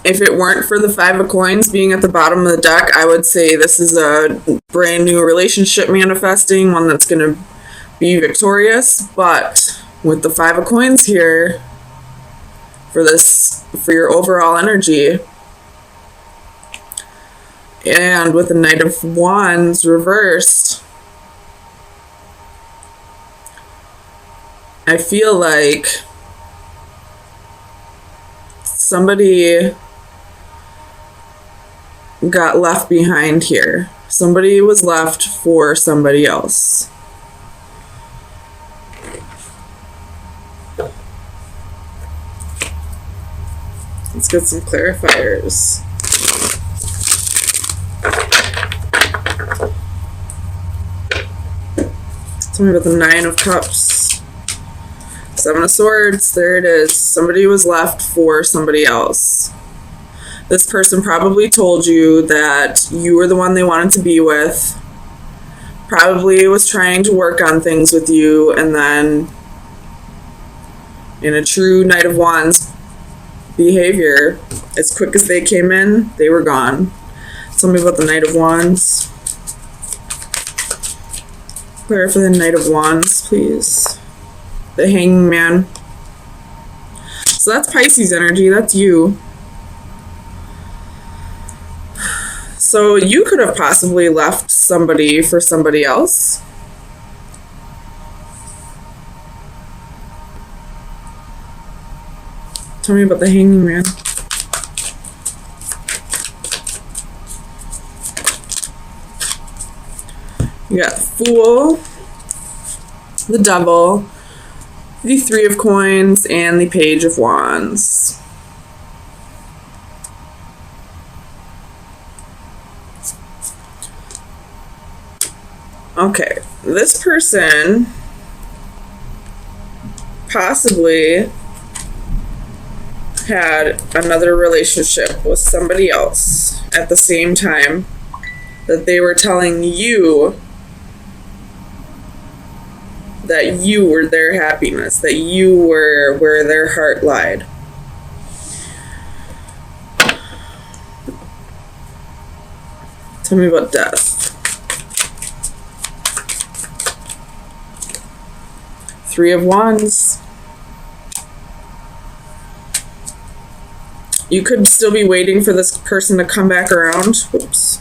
If it weren't for the Five of Coins being at the bottom of the deck, I would say this is a brand new relationship manifesting, one that's going to be victorious. But with the Five of Coins here, for your overall energy, and with the Knight of Wands reversed, I feel like somebody got left behind here. Somebody was left for somebody else. Let's get some clarifiers. Tell me about the Nine of Cups. Seven of Swords. There it is. Somebody was left for somebody else. This person probably told you that you were the one they wanted to be with. Probably was trying to work on things with you, and then in a true Knight of Wands behavior, as quick as they came in, they were gone. Tell me about the Knight of Wands. Clear for the Knight of Wands, please. The Hanging Man. So that's Pisces energy. That's you. So you could have possibly left somebody for somebody else. Tell me about the Hanging Man. You got the Fool, the Devil, the Three of Coins, and the Page of Wands. Okay, this person possibly had another relationship with somebody else at the same time that they were telling you that you were their happiness, that you were where their heart lied. Tell me about death. Three of Wands. You could still be waiting for this person to come back around. Whoops.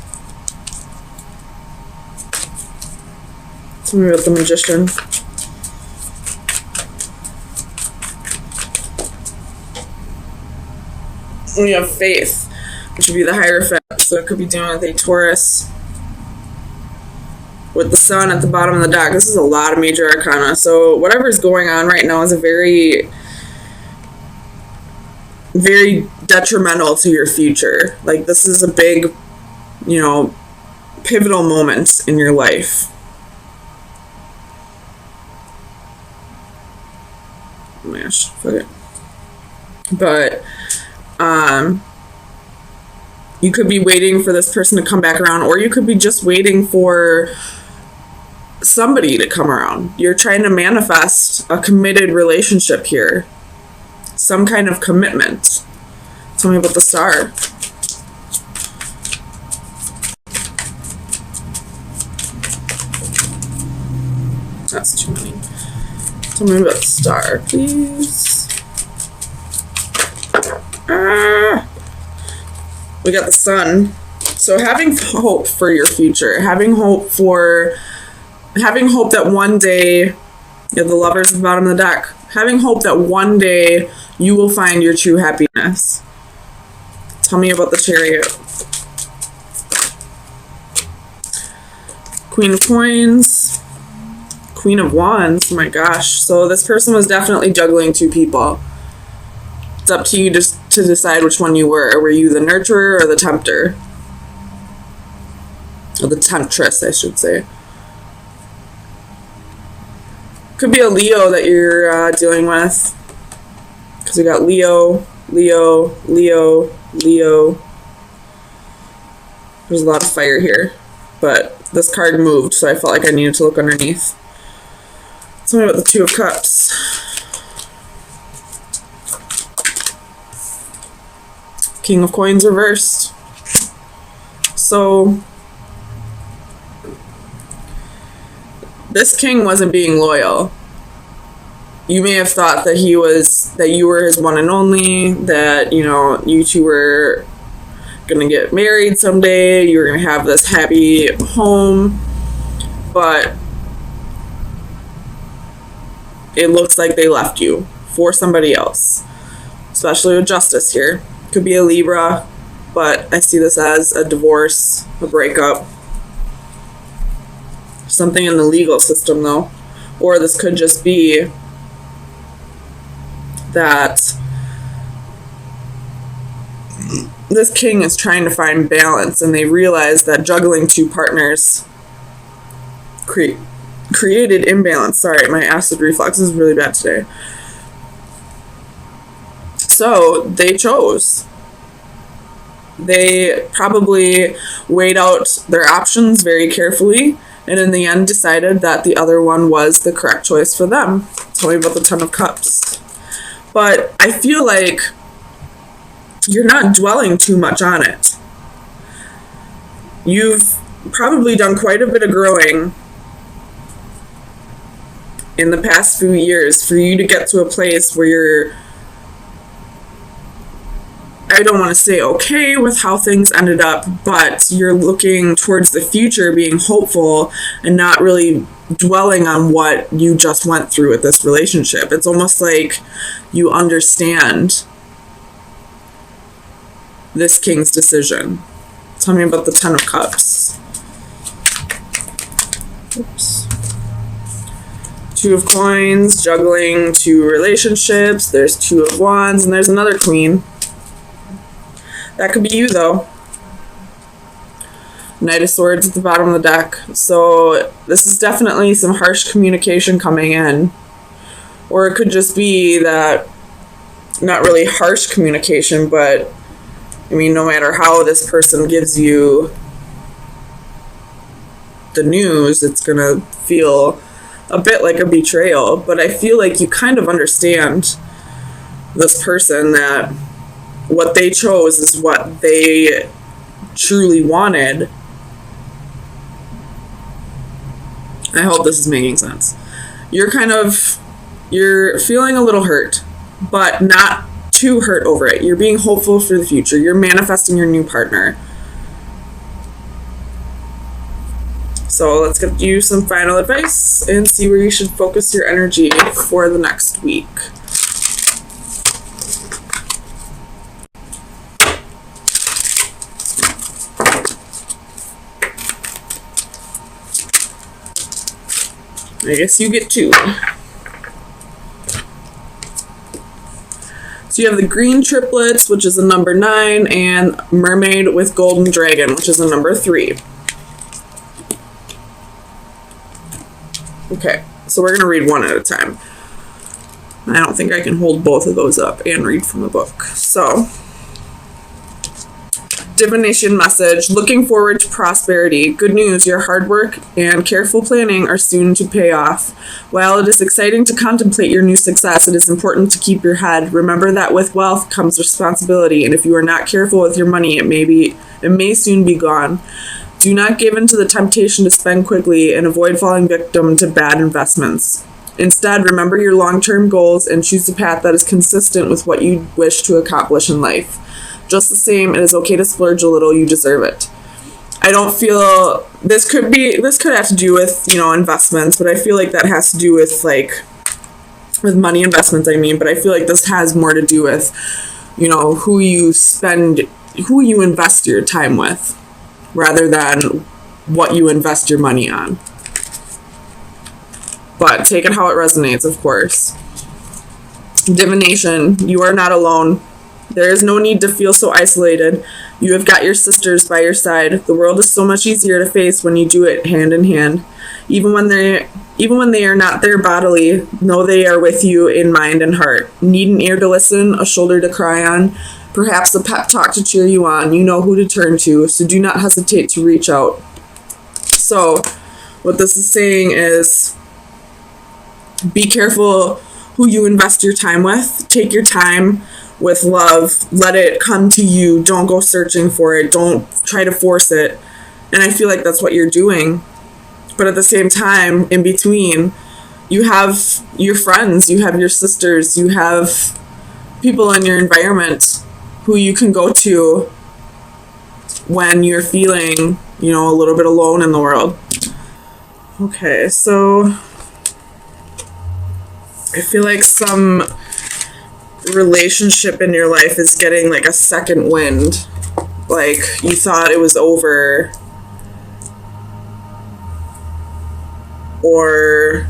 Tell me about the Magician. We have Faith, which would be the Hierophant. So it could be dealing with a Taurus. With the Sun at the bottom of the deck. This is a lot of major arcana. So whatever is going on right now is a very, very detrimental to your future. Like, this is a big, pivotal moment in your life. Mash, fuck it. But, you could be waiting for this person to come back around, or you could be just waiting for somebody to come around. You're trying to manifest a committed relationship here. Some kind of commitment. Tell me about the Star. That's too many. Tell me about the Star, please. We got the Sun. So having hope for your future, having hope that one day, you have the Lovers at the bottom of the deck, having hope that one day you will find your true happiness. Tell me about the Chariot. Queen of Coins, Queen of Wands. Oh my gosh. So this person was definitely juggling two people. It's up to you just to decide which one you were. Were you the nurturer or the tempter? Or the temptress, I should say. Could be a Leo that you're dealing with. Because we got Leo, Leo, Leo, Leo. There's a lot of fire here. But this card moved, so I felt like I needed to look underneath. Tell me about the Two of Cups. King of Coins reversed. So this king wasn't being loyal. You may have thought that you were his one and only, that, you know, you two were gonna get married someday, you were gonna have this happy home, but it looks like they left you for somebody else, especially with justice here. Could be a Libra, but I see this as a divorce, a breakup, something in the legal system though. Or this could just be that this king is trying to find balance, and they realize that juggling two partners created imbalance. Sorry, my acid reflux is really bad today. So they chose. They probably weighed out their options very carefully, and in the end decided that the other one was the correct choice for them. Tell me about the Ten of Cups. But I feel like you're not dwelling too much on it. You've probably done quite a bit of growing in the past few years for you to get to a place where you're, I don't want to say okay with how things ended up, but you're looking towards the future, being hopeful and not really dwelling on what you just went through with this relationship. It's almost like you understand this king's decision. Tell me about the Ten of Cups. Oops. Two of Coins, juggling two relationships. There's Two of Wands, and there's another Queen. That could be you, though. Knight of Swords at the bottom of the deck. So this is definitely some harsh communication coming in. Or it could just be that, not really harsh communication, but I mean, no matter how this person gives you the news, it's going to feel a bit like a betrayal. But I feel like you kind of understand this person, that what they chose is what they truly wanted. I hope this is making sense. You're feeling a little hurt, but not too hurt over it. You're being hopeful for the future. You're manifesting your new partner. So let's get you some final advice and see where you should focus your energy for the next week. I guess you get two. So you have the Green Triplets, which is a number 9, and Mermaid with Golden Dragon, which is a number 3. Okay, so we're going to read one at a time. I don't think I can hold both of those up and read from the book. So, divination message: looking forward to prosperity. Good news, your hard work and careful planning are soon to pay off. While it is exciting to contemplate your new success, it is important to keep your head. Remember that with wealth comes responsibility, and if you are not careful with your money, it may soon be gone. Do not give in to the temptation to spend quickly and avoid falling victim to bad investments. Instead, remember your long-term goals and choose a path that is consistent with what you wish to accomplish in life. Just the same, it is okay to splurge a little. You deserve it. I don't feel this could have to do with, investments, but I feel like that has to do with with money investments, but I feel like this has more to do with, who you invest your time with rather than what you invest your money on. But take it how it resonates, of course. Divination, you are not alone. There is no need to feel so isolated. You have got your sisters by your side. The world is so much easier to face when you do it hand in hand. Even when they are not there bodily, know they are with you in mind and heart. Need an ear to listen, a shoulder to cry on, perhaps a pep talk to cheer you on. You know who to turn to, so do not hesitate to reach out. So, what this is saying is, be careful who you invest your time with. Take your time with love. Let it come to you. Don't go searching for it. Don't try to force it. And I feel like that's what you're doing. But at the same time, in between, you have your friends, you have your sisters, you have people in your environment who you can go to when you're feeling, a little bit alone in the world. Okay, so I feel like some relationship in your life is getting like a second wind. Like you thought it was over, or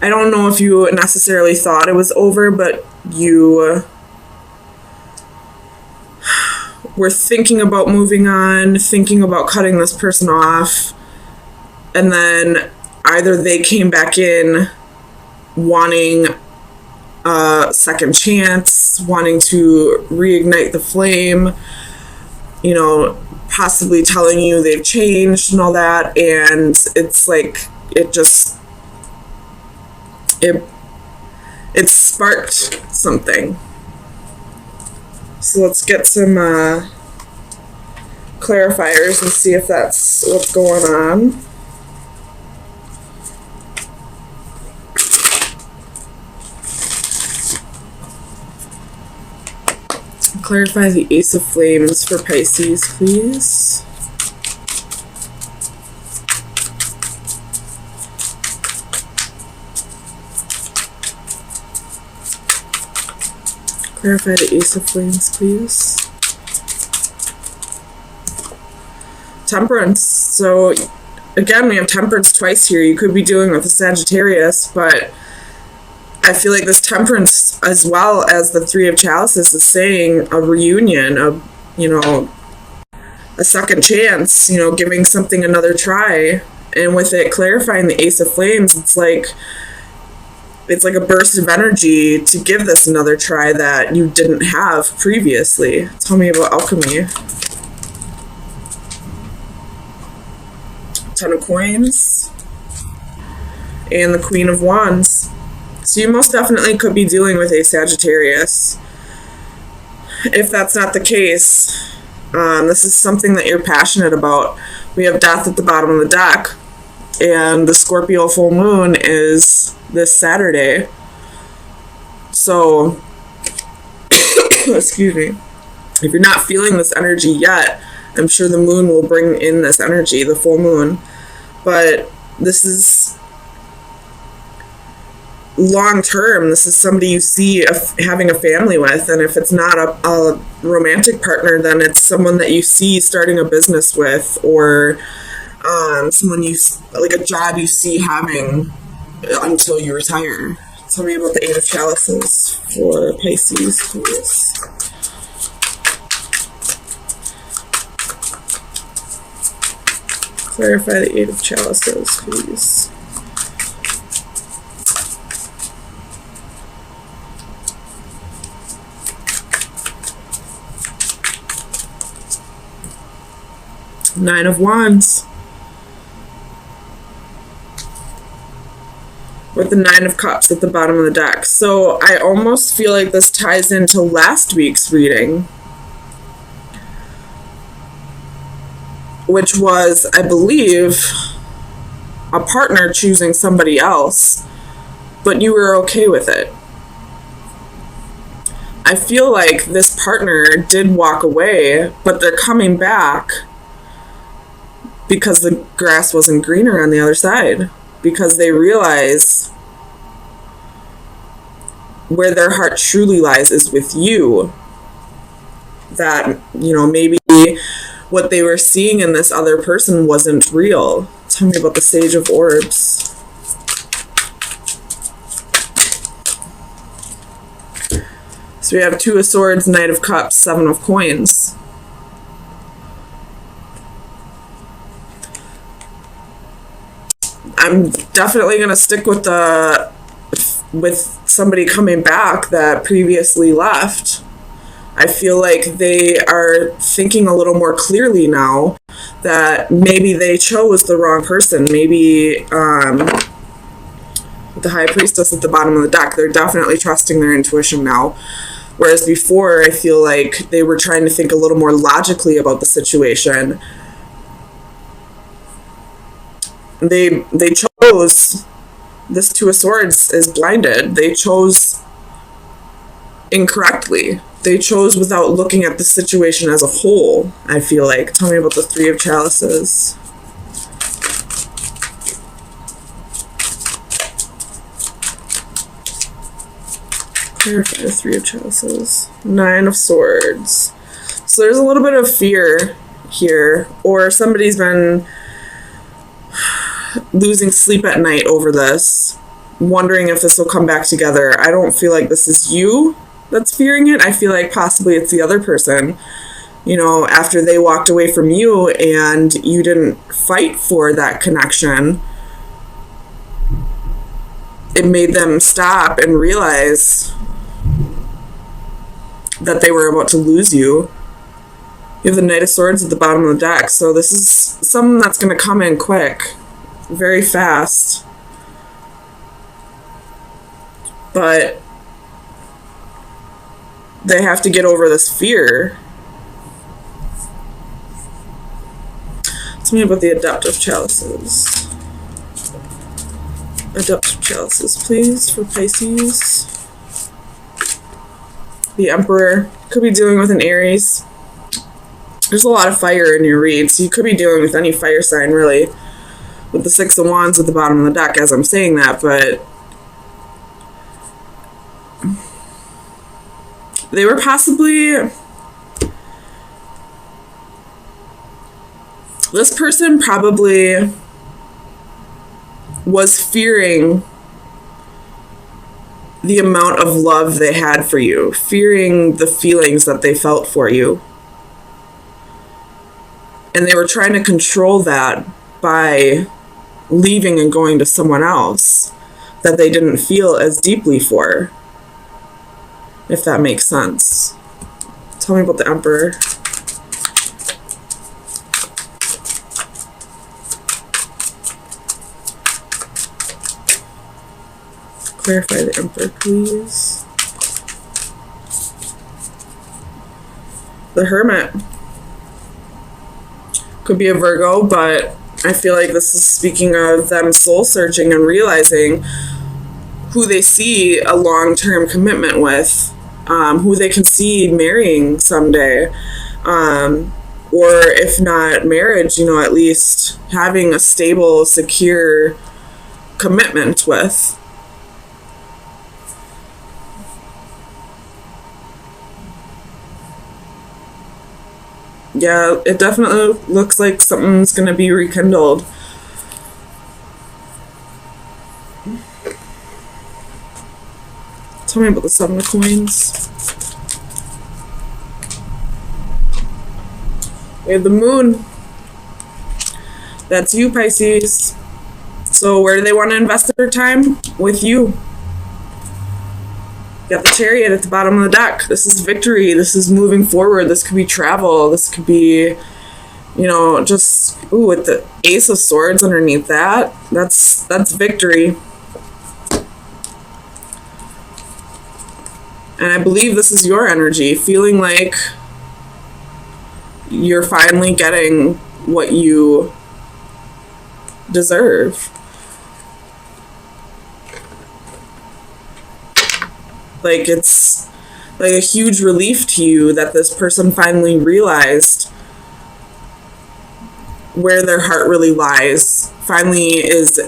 I don't know if you necessarily thought it was over, but you were thinking about moving on, thinking about cutting this person off, and then either they came back in wanting a second chance, wanting to reignite the flame, possibly telling you they've changed and all that, and it's like it sparked something. So let's get some clarifiers and see if that's what's going on. Clarify the Ace of Flames for Pisces, please. Clarify the Ace of Flames, please. Temperance. So, again, we have Temperance twice here. You could be dealing with a Sagittarius, but I feel like this Temperance, as well as the Three of Chalices, is saying a reunion, a second chance, giving something another try. And with it clarifying the Ace of Flames, it's like a burst of energy to give this another try that you didn't have previously. Tell me about alchemy. Ten of Coins. And the Queen of Wands. So you most definitely could be dealing with a Sagittarius. If that's not the case, this is something that you're passionate about. We have Death at the bottom of the deck. And the Scorpio full moon is this Saturday. So, excuse me. If you're not feeling this energy yet, I'm sure the moon will bring in this energy, the full moon. But this is long term. This is somebody you see having a family with. And if it's not a romantic partner, then it's someone that you see starting a business with, or someone like a job you see having until you retire. Tell me about the Eight of Chalices for Pisces, please. Clarify the Eight of Chalices, please. Nine of Wands. With the Nine of Cups at the bottom of the deck. So I almost feel like this ties into last week's reading, which was, I believe, a partner choosing somebody else, but you were okay with it. I feel like this partner did walk away, but they're coming back because the grass wasn't greener on the other side. Because they realize where their heart truly lies is with you. That, maybe what they were seeing in this other person wasn't real. Tell me about the Sage of Orbs. So we have Two of Swords, Knight of Cups, Seven of Coins. I'm definitely going to stick with somebody coming back that previously left. I feel like they are thinking a little more clearly now that maybe they chose the wrong person. Maybe the High Priestess at the bottom of the deck, they're definitely trusting their intuition now. Whereas before, I feel like they were trying to think a little more logically about the situation. They chose, this Two of Swords is blinded. They chose incorrectly. They chose without looking at the situation as a whole, I feel like. Tell me about the Three of Chalices. Clarify the Three of Chalices. Nine of Swords. So there's a little bit of fear here, or somebody's been losing sleep at night over this, wondering if this will come back together. I don't feel like this is you that's fearing it. I feel like possibly it's the other person. You know, after they walked away from you and you didn't fight for that connection, it made them stop and realize that they were about to lose you. You have the Knight of Swords at the bottom of the deck, so this is something that's going to come in quick, very fast. But they have to get over this fear. Tell me about the Adaptive Chalices. Adaptive Chalices, please, for Pisces. The Emperor. Could be dealing with an Aries. There's a lot of fire in your read, so you could be dealing with any fire sign, really. With the Six of Wands at the bottom of the deck as I'm saying that, but they were possibly... This person probably was fearing the amount of love they had for you, fearing the feelings that they felt for you. And they were trying to control that by leaving and going to someone else that they didn't feel as deeply for, if that makes sense. Tell me about the Emperor. Clarify the Emperor, please. The Hermit. Could be a Virgo, but I feel like this is speaking of them soul searching and realizing who they see a long-term commitment with, who they can see marrying someday, or if not marriage, you know, at least having a stable, secure commitment with. Yeah, it definitely looks like something's going to be rekindled. Tell me about the Seven of Coins. We have the Moon. That's you, Pisces. So where do they want to invest their time? With you. You got the Chariot at the bottom of the deck. This is victory. This is moving forward. This could be travel. This could be, you know, just, ooh, with the Ace of Swords underneath that. That's victory. And I believe this is your energy, feeling like you're finally getting what you deserve. Like, it's like a huge relief to you that this person finally realized where their heart really lies, finally is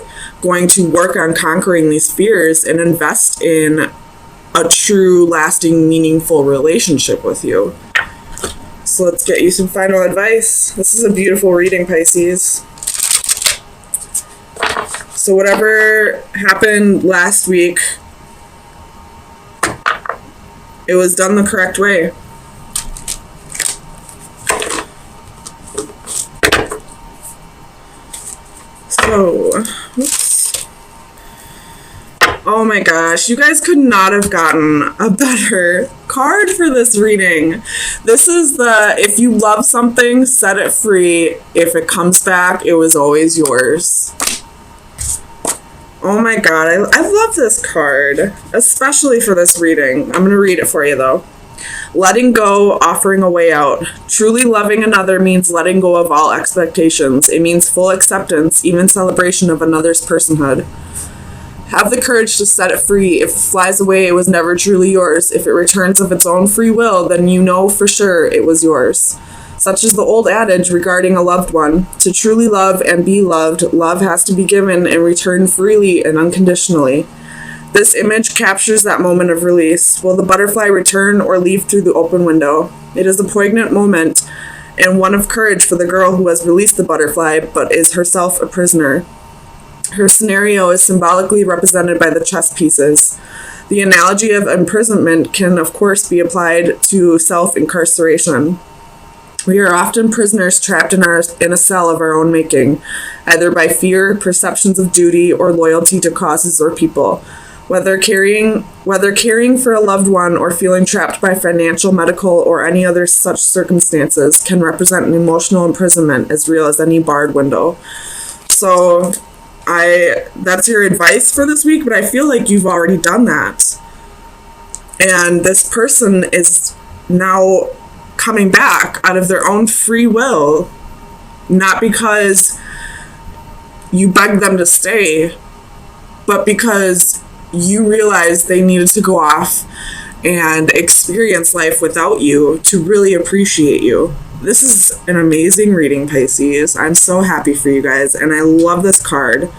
going to work on conquering these fears and invest in a true, lasting, meaningful relationship with you. So let's get you some final advice. This is a beautiful reading, Pisces. So whatever happened last week, it was done the correct way. So, oops. Oh my gosh, you guys could not have gotten a better card for this reading. This is the, if you love something, set it free. If it comes back, it was always yours. Oh my god, I love this card, especially for this reading. I'm going to read it for you though. Letting go, offering a way out. Truly loving another means letting go of all expectations. It means full acceptance, even celebration of another's personhood. Have the courage to set it free. If it flies away, it was never truly yours. If it returns of its own free will, then you know for sure it was yours. Such is the old adage regarding a loved one. To truly love and be loved, love has to be given and returned freely and unconditionally. This image captures that moment of release. Will the butterfly return or leave through the open window? It is a poignant moment and one of courage for the girl who has released the butterfly but is herself a prisoner. Her scenario is symbolically represented by the chess pieces. The analogy of imprisonment can, of course, be applied to self-incarceration. We are often prisoners trapped in a cell of our own making, either by fear, perceptions of duty, or loyalty to causes or people. Whether caring for a loved one or feeling trapped by financial, medical, or any other such circumstances can represent an emotional imprisonment as real as any barred window. So, that's your advice for this week, but I feel like you've already done that. And this person is now coming back out of their own free will, not because you begged them to stay, but because you realized they needed to go off and experience life without you to really appreciate you. This is an amazing reading, Pisces. I'm so happy for you guys, and I love this card.